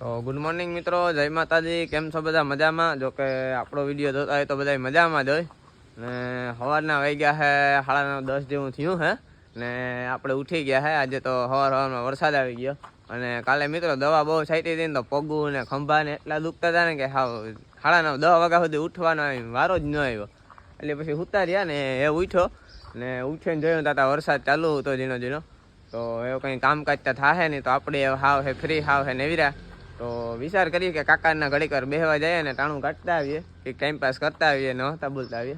તો good morning મિત્રો, જય માતાજી. કેમ છો બધા? મજામાં? જો કે આપણો વિડીયો જોતા હોય તો બધા મજામાં જ હોય. ને સવારના વાગ્યા છે 9:30 જેવું થયું છે ને આપણે ઉઠી ગયા છે. આજે તો સવારમાં વરસાદ આવી ગયો અને કાલે મિત્રો દવા બહુ છાંટી હતી ને તો પગું ને ખંભા ને એટલા દુખતા હતા ને કે હાવ 9:30 વાગ્યા સુધી ઉઠવાનો વારો જ ન આવ્યો. એટલે પછી ઉતાર્યા ને એ ઉઠ્યો ને ઉઠીને જોયું તા વરસાદ ચાલુ હતો ઝીણો ઝીણો. તો એવું કંઈ કામકાજ તો થાય નહીં તો આપણે હાવ છે ફ્રી હાવ છે નેવીરા. તો વિચાર કરીએ કે કાકાના ઘડીકર બેહવા જઈએ ને ટાણું કાઢતા આવીએ, કંઈક ટાઈમપાસ કરતા આવીએ ને નહોતા બોલતા આવીએ.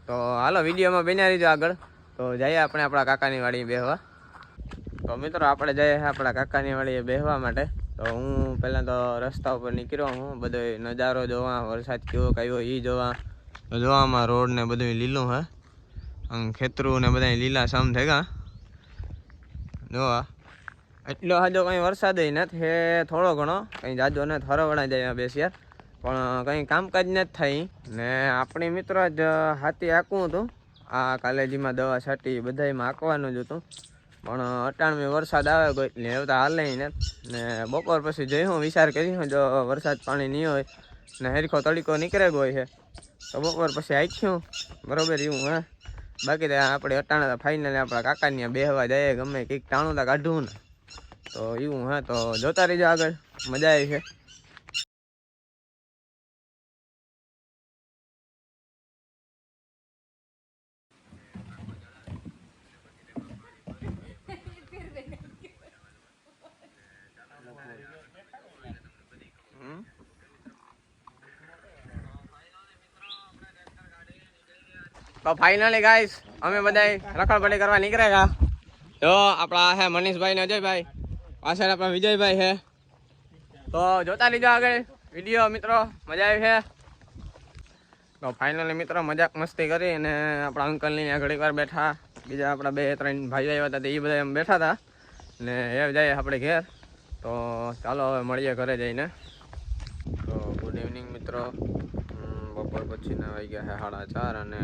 તો હાલો વિડીયોમાં બન્યા રહીજો આગળ. તો જઈએ આપણે આપણા કાકાની વાડીએ બેહવા. તો મિત્રો આપણે જઈએ આપણા કાકાની વાડીએ બેહવા માટે. તો હું પહેલાં તો રસ્તા ઉપર નીકળ્યો હું બધો નજારો જોવા, વરસાદ કેવો આવ્યો એ જોવા. તો જોવામાં રોડ ને બધું લીલું હે, ખેતરું ને બધા લીલા સમ થઈ ગયા જોવા. એટલો હાજો કંઈ વરસાદ નથી, થોડો ઘણો કંઈ જાજો ને હરવડા જાય બેસ્યા, પણ કંઈ કામકાજ નથી થાય. ને આપણી મિત્રો જ હાથી હાંકવું હતું, આ કાલેજીમાં દવા છાંટી બધામાં હાંકવાનું જ હતું, પણ અટાણમાં વરસાદ આવે કોઈ એટલે એવું તો હાલે ને. બપોર પછી જોઈ વિચાર કરી જો વરસાદ પાણી નહીં હોય ને હરખો તડીકો નીકળે હોય છે તો બપોર પછી હાંક્યું બરાબર એવું હે. બાકી તો આપણે અટાણા ફાઇનલી આપણા કાકાની બેહવા જઈએ, ગમે કંઈક ટાણું તો કાઢવું ને. તો એવું હે, તો જોતા રહીજો આગળ, મજા આવી છે. તો ફાઇનલી ગાઈસ અમે બધા રખડપડી કરવા નીકળ્યા. જો આપણા હે મનીષભાઈ ને અજયભાઈ, પાછળ આપણા વિજયભાઈ છે. તો જોતા લીધો આગળ વિડીયો મિત્રો, મજા આવી છે. તો ફાઇનલી મિત્રો મજાક મસ્તી કરી અને આપણા અંકલની ઘડીક વાર બેઠા, બીજા આપણા 2-3 ભાઈઓ આવ્યા હતા એ બધા એમ બેઠા હતા ને એ જઈએ આપણે ઘેર. તો ચાલો હવે મળીએ ઘરે જઈને. તો ગુડ ઇવનિંગ મિત્રો, બપોર પછીના વાગ્યા છે 4:30 અને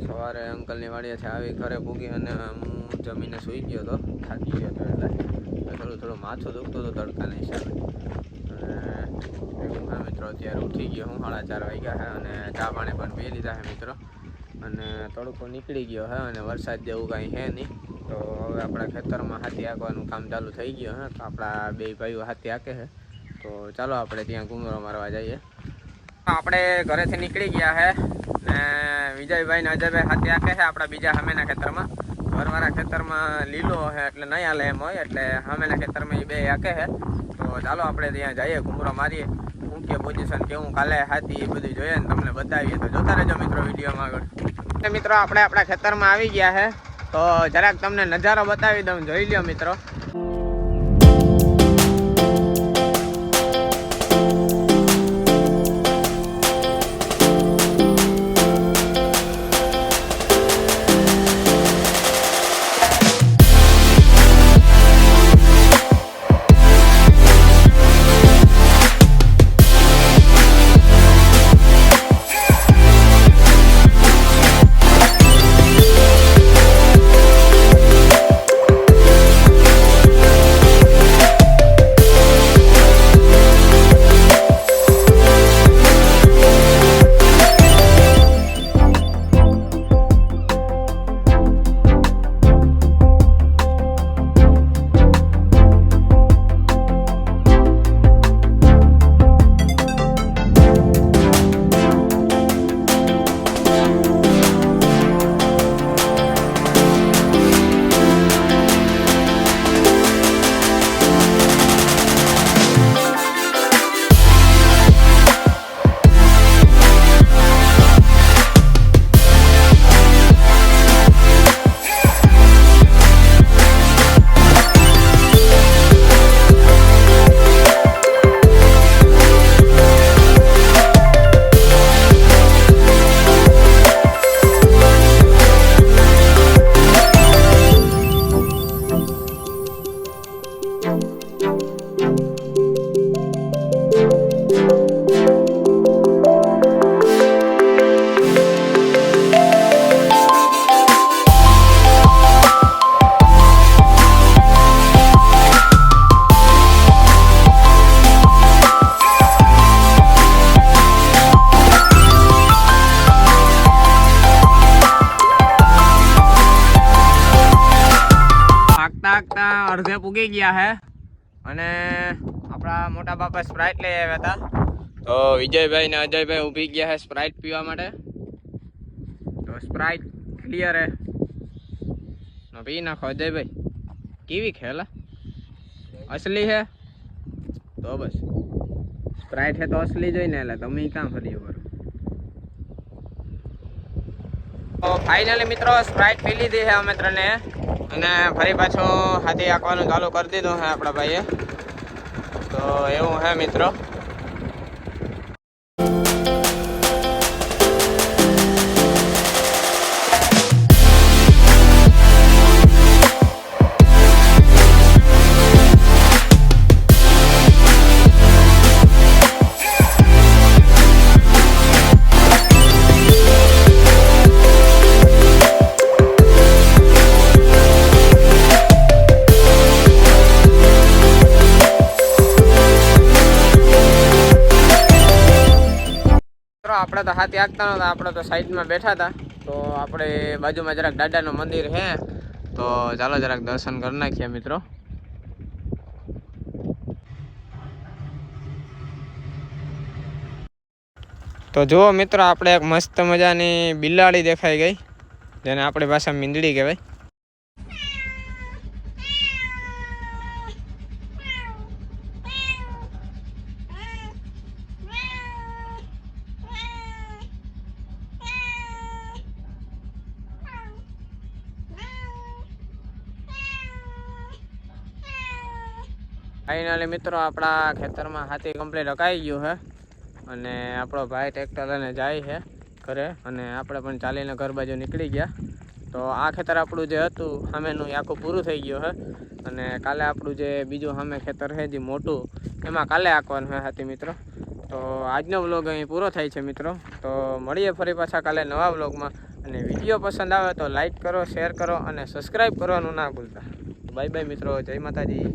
સવારે અંકલની વાડીએથી આવી ઘરે પૂગી અને હું જમીને સૂઈ ગયો હતો, થાકી ગયો હતો એટલે થોડું માથું દુખતું હતું તડકાના હિસાબે. અને મિત્રો અત્યારે ઉઠી ગયો હું, 4:30 વાગ્યા છે અને ચા પાણી પણ પી લીધા છે મિત્રો. અને તડકો નીકળી ગયો છે અને વરસાદ જેવું કાંઈ છે નહીં. તો હવે આપણા ખેતરમાં હાથી હાંકવાનું કામ ચાલુ થઈ ગયો હે. તો આપણા 2 ભાઈઓ હાથી હાંકે છે. તો ચાલો આપણે ત્યાં ઘૂમરો મારવા જઈએ. આપણે ઘરેથી નીકળી ગયા છે ને વિજયભાઈ ને અજયભાઈ હાથી હાંકે છે આપણા બીજા સામેના ખેતરમાં. ઘરવાળા ખેતરમાં લીલો છે એટલે નહીં હાલે એમ હોય, એટલે સામેના ખેતરમાં એ 2 હાંકે છે. તો ચાલો આપણે ત્યાં જઈએ, ઘૂમરો મારીએ, હું કે પોઝિશન કેવું કાલે હાથી એ બધું જોઈએ ને તમને બતાવીએ. તો જોતા રહેજો મિત્રો વિડીયોમાં આગળ. મિત્રો આપણે આપણા ખેતરમાં આવી ગયા છે, તો જરાક તમને નજારો બતાવી દઉં, જોઈ લ્યો મિત્રો. પૂગી ગયા હે અને આપણા મોટા બાપા સ્પ્રાઇટ લઈ આવ્યા હતા. તો વિજયભાઈ ને અજયભાઈ ઊભી ગયા છે સ્પ્રાઇટ પીવા માટે. તો સ્પ્રાઇટ ક્લિયર હે, પી નાખો અજયભાઈ. કેવી ખેલા અસલી હે તો બસ સ્પ્રાઇટ હે તો અસલી જોઈને એટલે તમે કામ ફર્યું કરો. તો ફાઇનલી મિત્રો સ્પ્રાઇટ પી લીધી છે અમે ત્રણે અને ફરી પાછો હાથી આંકવાનું ચાલુ કરી દીધું છે આપણા ભાઈએ. તો એવું હે મિત્રો. આપણે તો હાથી આગતા નહોતા, આપણે તો સાઈડમાં બેઠા હતા. તો આપણે બાજુમાં જરાક દાદાનું મંદિર છે, તો ચાલો જરાક દર્શન કરી નાખીએ મિત્રો. તો જુઓ મિત્રો, આપણે એક મસ્ત મજાની બિલાડી દેખાઈ ગઈ, જેને આપણી ભાષામાં મીંદડી કહેવાય. ફાઇનલી મિત્રો આપણા ખેતરમાં હાથી કમ્પ્લીટ અકાઈ ગયું છે અને આપણો ભાઈ ટ્રેક્ટર લઈને જાય છે ઘરે અને આપણે પણ ચાલીને ઘર બાજુ નીકળી ગયા. તો આ ખેતર આપણું જે હતું સામેનું એ આખું પૂરું થઈ ગયું છે અને કાલે આપણું જે બીજું સામે ખેતર છે જે મોટું, એમાં કાલે આંકવાનું છે હાથી મિત્રો. તો આજનો વ્લોગ અહીં પૂરો થાય છે મિત્રો. તો મળીએ ફરી પાછા કાલે નવા વ્લોગમાં. અને વિડીયો પસંદ આવે તો લાઈક કરો, શેર કરો અને સબસ્ક્રાઈબ કરવાનું ના ભૂલતા. બાય બાય મિત્રો, જય માતાજી.